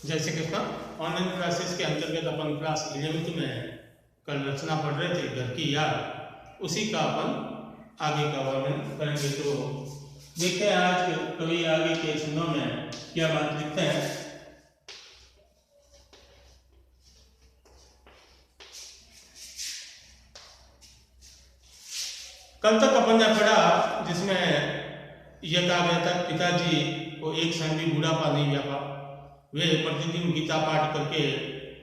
जैसे कि इसका ऑनलाइन क्लासेस के अंतर्गत अपन क्लास 11th में कल रचना पढ़ रहे थे घर की याद, उसी का अपन आगे का वर्णन करेंगे। तो देखते हैं आज कवि आगे के शब्दों में क्या बात लिखते हैं। कल तक अपन ने पढ़ा जिसमें यह कहा गया था पिताजी को एक क्षण भी बुढ़ापा नहीं व्यापा, वे प्रतिदिन गीता पाठ करके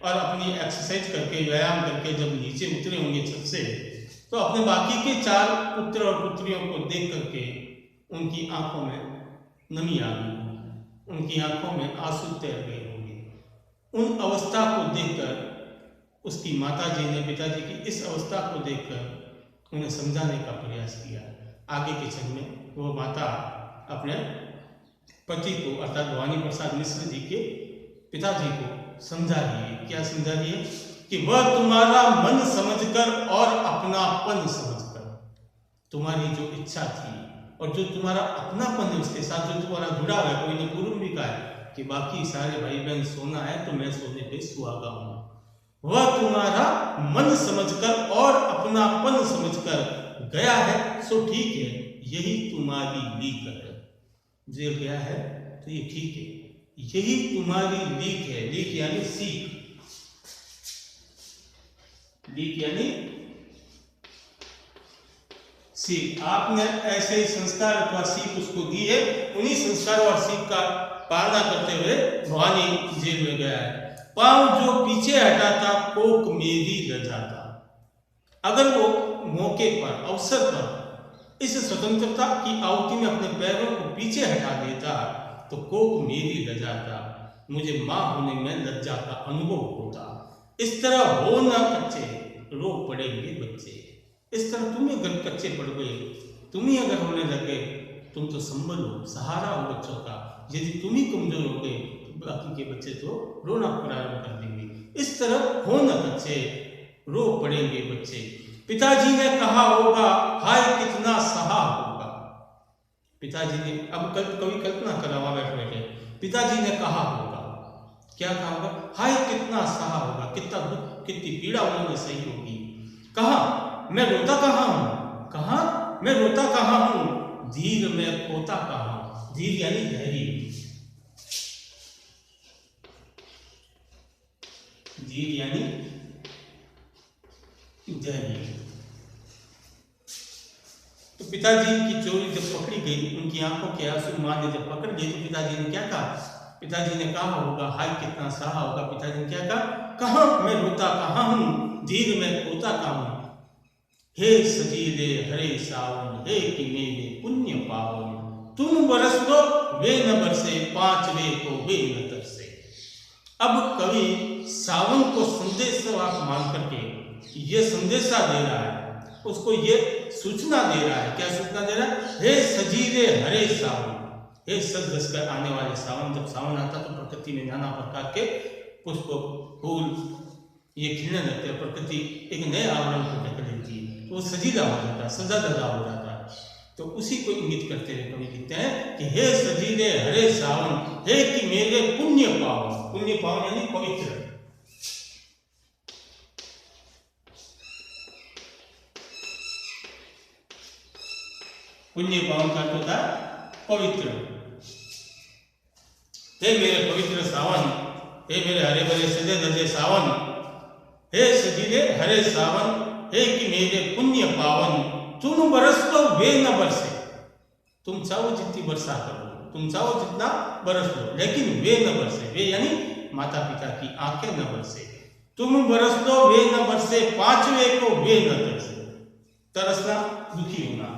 और अपनी एक्सरसाइज करके व्यायाम करके जब नीचे उतरे होंगे छत से, तो अपने बाकी के 4 पुत्र और पुत्रियों को देख करके उनकी आंखों में नमी आ गई, उनकी आंखों में आंसू तैर गए होंगे। उन अवस्था को देखकर उसकी माता जी ने पिताजी की इस अवस्था को देखकर उन्हें समझाने का प्रयास किया। आगे के क्षण में वो माता अपने पति को अर्थात भवानी प्रसाद मिश्र जी के पिताजी को समझा रही है। क्या समझा रही है? कि वह तुम्हारा मन समझकर और अपनापन समझकर, तुम्हारी जो इच्छा थी और जो तुम्हारा अपनापन है उसके साथ जो तुम्हारा जुड़ा हुआ है, कोई ने पूर्व भी कहा है कि बाकी सारे भाई बहन सोना है तो मैं सोने पे सुहागा हूं, वह तुम्हारा मन समझकर और अपनापन समझकर गया है सो ठीक है, यही तुम्हारी लीक है। जो गया है तो ये ठीक है, यही तुम्हारी लीक है। लीक यानी सीख, लीक यानी सीख। आपने ऐसे ही संस्कार अथवा सीख उसको दी है, उन्हीं संस्कार और सीख का पालना करते हुए भवानी जेल में गया है। पांव जो पीछे हटाता कोक मेरी लजाता। अगर वो मौके पर अवसर पर इस स्वतंत्रता की आहुति में अपने पैरों को पीछे हटा देता तो कोक मेरी लजाता, मुझे मां होने में लज्जा का अनुभव होता। इस तरह हो ना कच्चे रो पड़ेंगे बच्चे। इस तरह तुम अगर कच्चे पड़ गए, तुम ही अगर होने लगे, तुम तो संभलो, सहारा हो बच्चों का। यदि तुम ही कमजोर हो गए तो बाकी के बच्चे तो रोना प्रारंभ कर देंगे। इस तरह हो ना कच्चे रो पड़ेंगे बच्चे। पिताजी ने कहा होगा हाय कितना सहा होगा। पिताजी ने, अब कभी कल्पना करा हुआ बैठ बैठे, पिताजी ने कहा होगा, क्या कहा होगा? हाय कितना सहा होगा, कितना दुख कितनी पीड़ा उन्होंने सही होगी। कहा मैं रोता कहाँ हूं, कहा मैं रोता कहाँ हूं, धीर में खोता कहाँ। धीर यानी धैर्य, धीर यानी धैर्य। तो पिताजी की चोरी जब पकड़ी गई, उनकी आंखों के आंसू मां ने जब पकड़ लिए तो पिताजी ने क्या कहा? पिताजी ने कहा होगा हाय कितना सहा होगा। पिताजी ने क्या कहा? कहां मैं रोता कहां हूं, धीर में खोता कहां हूं। हे सजीले हरे सावन, हे कि मेरे पुण्य पावन, तुम बरस दो वे न बरसे, 5 वे को वे न तरसे। अब कवि सावन को संदेश मान करके ये संदेशा दे रहा है, उसको ये सूचना दे रहा है। क्या सूचना दे रहा है? हे सजीले हरे सावन, हे सज धस कर आने वाले सावन। जब सावन आता तो प्रकृति में नाना प्रकार के पुष्प फूल ये खिलने लगते हैं, प्रकृति एक नए आवरण को ढक लेती है, तो वो सजीला हो जाता है, सजा धजा हो जाता है। तो उसी को इंगित करते हुए कवि लिखते हैं कि हे सजीले हरे सावन, हे कि मेरे पुण्य पावन। पुण्य पावन यानी पवित्र। पुण्य पावन का अर्थ होता है पवित्र। हे मेरे पवित्र सावन, हे मेरे हरे भरे सजे धजे सावन, हे सजीले हरे सावन, हे कि मेरे पुण्य पावन, तुम बरस दो वे न बरसे। तुम चाहो जितनी वर्षा करो, तुम चाहो जितना बरस दो, लेकिन वे न बरसे। वे यानी माता पिता की आंखें न बरसे। तुम बरस दो वे न बरसे, 5 वे को वे न तरसे। तरसना दुखी होना।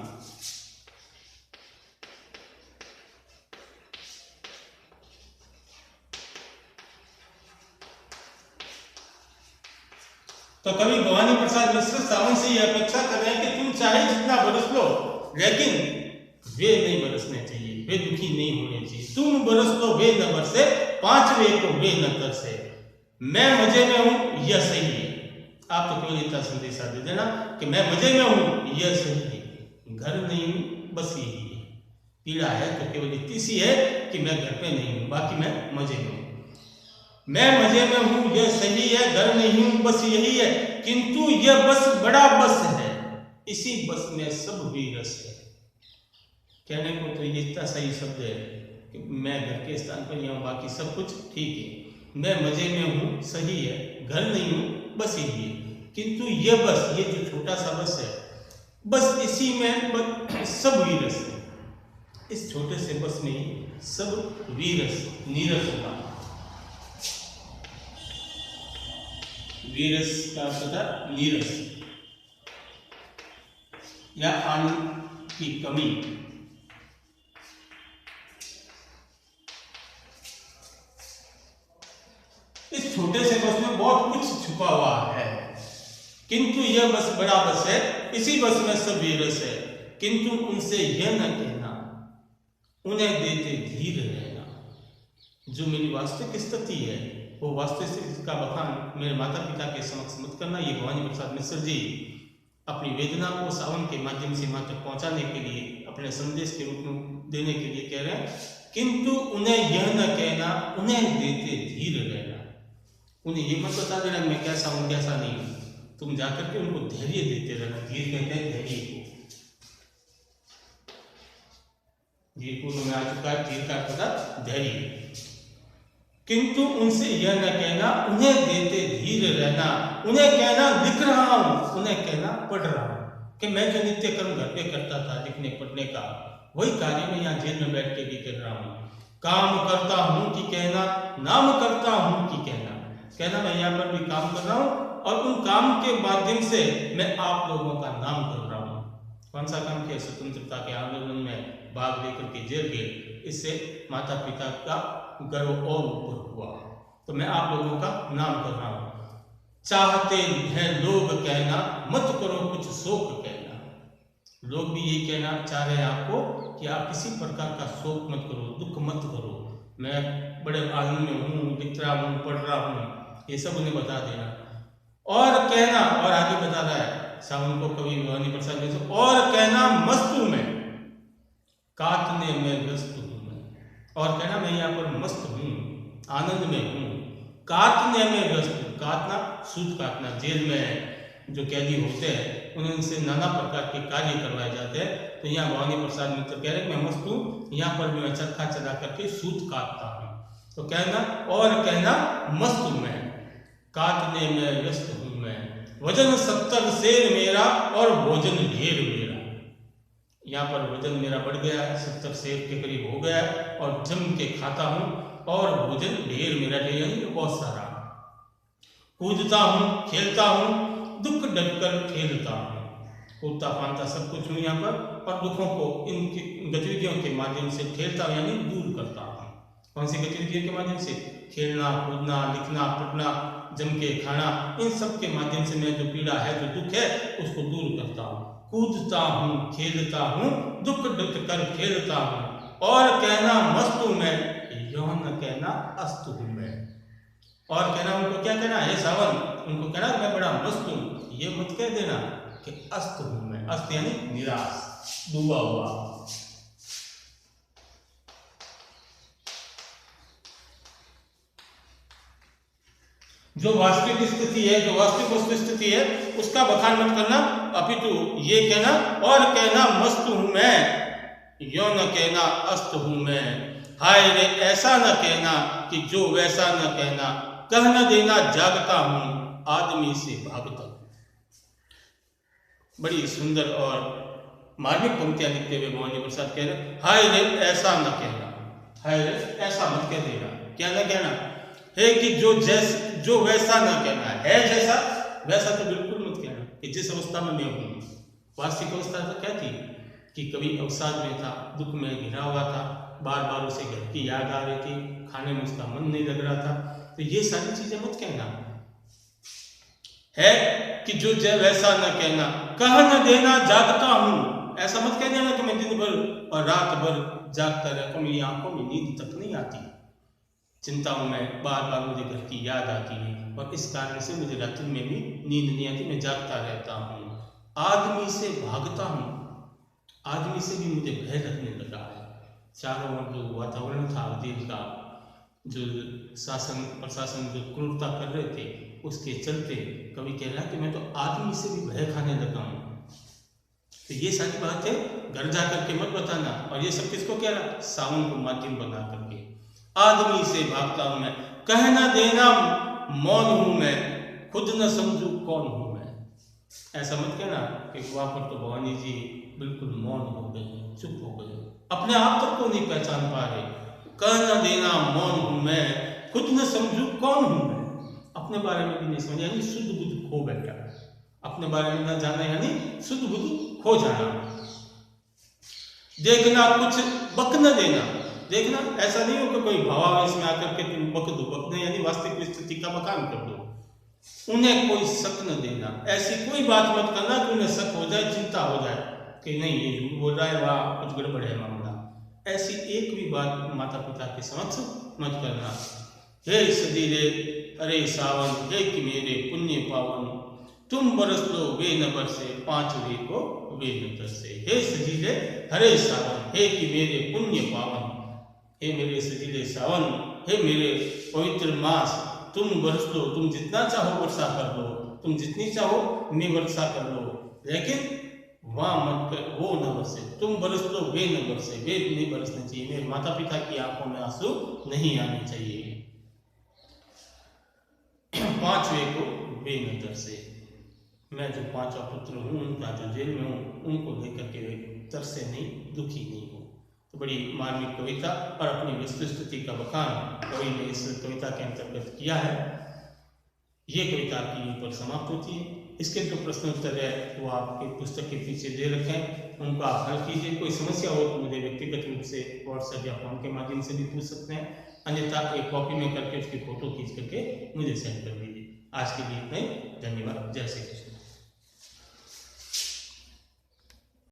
तो कवि भवानी प्रसाद मिश्र सावन से यह अपेक्षा कर रहे हैं कि तुम चाहे जितना बरस लो, लेकिन वे नहीं बरसने चाहिए, वे दुखी नहीं होने चाहिए। तुम बरस लो वे न बरसे, 5 वे को वे न तरसे। मैं मजे में हूं यह सही है। आप तो केवल इतना संदेशा दे देना कि मैं मजे में हूं यह सही है, घर नहीं हूं बस यही है। पीड़ा है तो केवल इतनी सी है कि मैं घर पे नहीं हूं, बाकी मैं मजे में हूं। मैं मजे में हूं यह सही है, घर नहीं हूं बस यही है, किंतु यह बस बड़ा बस है, इसी बस में सब भी रस है। कहने को तो ये इतना सही शब्द है कि मैं घर के स्थान पर यहाँ बाकी सब कुछ ठीक है, मैं मजे में हूँ सही है, घर नहीं हूँ बस यही है, किंतु ये बस, ये जो छोटा सा बस है, बस इसी में सब वीरस है, इस छोटे से बस में ही सब वीरस नीरस होगा। वीरस का अर्थ था नीरस या आनंद की कमी। इस छोटे से बस में बहुत कुछ छुपा हुआ है, किंतु यह बस बड़ा बस है, इसी बस में सब वीरस है, किंतु उनसे यह न कहना, उन्हें देते धीर रहना। जो मेरी वास्तविक स्थिति है वो वास्तविक स्थिति का बखान मेरे माता पिता के समक्ष मत करना। ये भवानी प्रसाद मिश्र जी अपनी वेदना को सावन के माध्यम से मां तक पहुंचाने के लिए, अपने संदेश के रूप में देने के लिए कह रहे हैं, किंतु उन्हें यह न कहना, उन्हें देते धीर रहना। उन्हें ये मत बता देना मैं कैसा हूं कैसा नहीं हूं, तुम जाकर के उनको धैर्य देते रहना। धीर कहते हैं धैर्य को, धीर पूर्व में आ चुका है, धीर का पता धैर्य। किंतु उनसे यह न कहना, उन्हें देते धीर रहना। उन्हें कहना लिख रहा हूं, उन्हें कहना पढ़ रहा हूं, कि मैं जो नित्य कर्म घर पे करता था लिखने पढ़ने का, वही कार्य मैं यहाँ जेल में बैठ के भी कर रहा हूं। काम करता हूं कि कहना, नाम करता हूं कि कहना। कहना मैं यहाँ पर भी काम कर रहा हूं और उन काम के माध्यम से मैं आप लोगों का नाम कर रहा हूं। कौन सा काम किया? स्वतंत्रता के आंदोलन में भाग लेकर के जेल गए, इससे माता पिता का गर्व और ऊपर हुआ, तो मैं आप लोगों का नाम कर रहा हूं। चाहते हैं लोग कहना, मत करो कुछ शोक कहना। लोग भी यही कहना चाह रहे हैं आपको कि आप किसी प्रकार का शोक मत करो, दुख मत करो, मैं बड़े आनंद में हूँ, लिख रहा हूँ, पढ़ रहा हूँ, ये सब उन्हें बता देना। और कहना, और आगे बता रहा है सावन को कवि भवानी प्रसाद जी, और कहना मस्त हूं मैं, काटने में व्यस्त हूं मैं। और कहना मैं यहाँ पर मस्त हूँ, आनंद में हूँ, काटने में व्यस्त हूँ। काटना सूत काटना, जेल में जो कैदी होते हैं उनसे नाना प्रकार के कार्य करवाए जाते हैं, तो यहाँ भवानी प्रसाद मित्र कह रहे हैं मैं मस्त हूँ, यहाँ पर भी मैं चरखा चला करके सूत काटता हूँ। तो कहना और कहना मस्त हूँ मैं, काटने में व्यस्त हूँ मैं, वजन 70 सेर मेरा और भोजन ढेर मेरा। यहाँ पर वजन मेरा बढ़ गया, 70 सेर के करीब हो गया और जम के खाता हूँ, और भोजन ढेर मेरा, ढेर यानी बहुत सारा। कूदता हूँ खेलता हूँ, दुख डटकर खेलता हूँ। कूदता फांदता सब कुछ हूँ यहाँ पर, और दुखों को इनकी गतिविधियों के माध्यम से खेलता हूँ यानी दूर करता हूँ। कौन सी गतिविधियों के माध्यम से? खेलना, कूदना, लिखना, पढ़ना, जम के खाना, इन सब के माध्यम से मैं जो पीड़ा है, जो दुख है, उसको दूर करता हूँ। कूदता हूँ खेलता हूँ, दुख डट कर खेलता हूँ, और कहना मस्त हूँ मैं, यौन कहना अस्त हूँ मैं। और कहना उनको क्या कहना है सावन, उनको कहना मैं बड़ा मस्त हूँ, ये मत कह देना कि अस्त हूँ मैं। अस्त यानी निराश, डूबा हुआ। जो वास्तविक स्थिति है, जो वास्तविक वस्तु स्थिति है, उसका बखान मत करना, अपितु ये कहना और कहना मस्त हूं मैं, यो न कहना अस्त हूं मैं। हाय रे ऐसा न कहना कि जो वैसा न कहना, कह न देना जागता हूं, आदमी से भागता हूं। बड़ी सुंदर और मार्मिक पंक्तियां लिखते हुए भवानी प्रसाद कह रहे, हाय रे ऐसा न कहना, हाय रे ऐसा मत कह देना। क्या न कहना है कि जो वैसा न कहना है, जैसा वैसा तो बिल्कुल मत कहना कि जिस अवस्था में मैं हूँ। वास्तविक अवस्था तो क्या थी कि कभी अवसाद में था, दुख में घिरा हुआ था, बार बार उसे घर की याद आ रही थी, खाने में उसका मन नहीं लग रहा था, तो ये सारी चीजें मत कहना है कि जो वैसा न कहना, कह न देना जागता हूँ। ऐसा मत कह देना कि मैं दिन भर और रात भर जागता रहता हूँ, मेरी आंखों में नींद तक नहीं आती, चिंताओं में बार बार मुझे घर की याद आती है, और इस कारण से मुझे रात्रि में भी नींद नहीं आती, मैं जागता रहता हूँ। आदमी से भागता हूँ, आदमी से भी मुझे भय रखने लगा है। चारों ओर जो वातावरण था दिल का, जो शासन प्रशासन जो क्रूरता कर रहे थे उसके चलते कवि कह रहा कि मैं तो आदमी से भी भय खाने लगा हूँ। तो ये सारी बात है, घर जा करके मत बताना। और ये सब किसको कह रहा? सावन को माध्यम बना करके। आदमी से भागता हूं मैं, कह न देना मौन हूं मैं, खुद न समझू कौन हूं मैं। ऐसा मत कहना कि वहां पर तो भवानी जी बिल्कुल मौन हो गए, चुप हो गए, अपने आप तक को नहीं पहचान पा रहे। कह न देना मौन हूं मैं, खुद न समझू कौन हूं मैं। अपने बारे में भी नहीं समझ, यानी शुद्ध बुद्ध खो बैठा। अपने बारे में न जाना यानी शुद्ध बुद्ध खो जाना। देखना कुछ बक न देना। देखना ऐसा नहीं हो कि कोई भावावेश में आकर के तुम बक दो। बकने यानी वास्तविक स्थिति का बखान कर दो। उन्हें कोई शक न देना। ऐसी कोई बात मत करना कि उन्हें शक हो जाए, चिंता हो जाए कि नहीं ये झूठ बोल रहा है, वाह कुछ गड़बड़ है मामला। ऐसी एक भी बात माता पिता के समक्ष मत करना। हे सदीरे अरे सावन, हे कि मेरे पुण्य पावन, तुम बरस लो वे न बरसे, पांच वे को वे न तरसे। हे सजीले हरे सावन, हे कि मेरे पुण्य पावन, हे मेरे सजीले सावन, हे मेरे पवित्र मास, तुम बरस लो, तुम जितना चाहो वर्षा कर लो, तुम जितनी चाहो मैं वर्षा कर लो, लेकिन वहां मत कर वो न बरसे। तुम बरस लो वे न बरसे, वे नहीं बरसने चाहिए। मेरे माता पिता की आंखों में आंसू नहीं आने चाहिए। पांचवे को वे न तरसे। मैं जो पांचवा पुत्र हूँ, उनका जो जेल में हूँ, उनको लेकर के वे तरसे नहीं, दुखी नहीं हूँ। तो बड़ी मार्मिक कविता और अपनी वस्तुस्थिति का बखान कवि ने इस कविता के अंतर्गत किया है। ये कविता आपकी यहीं पर समाप्त होती है। इसके जो प्रश्न उत्तर है वो आपके पुस्तक के पीछे दे रखे हैं, उनका हल कीजिए। कोई समस्या हो तो मुझे व्यक्तिगत रूप से व्हाट्सएप या फोन के माध्यम से भी पूछ सकते हैं, अन्यथा एक कॉपी में करके उसकी फोटो खींच करके मुझे सेंड कर दीजिए। आज के लिए इतना ही। धन्यवाद। जय श्री कृष्ण।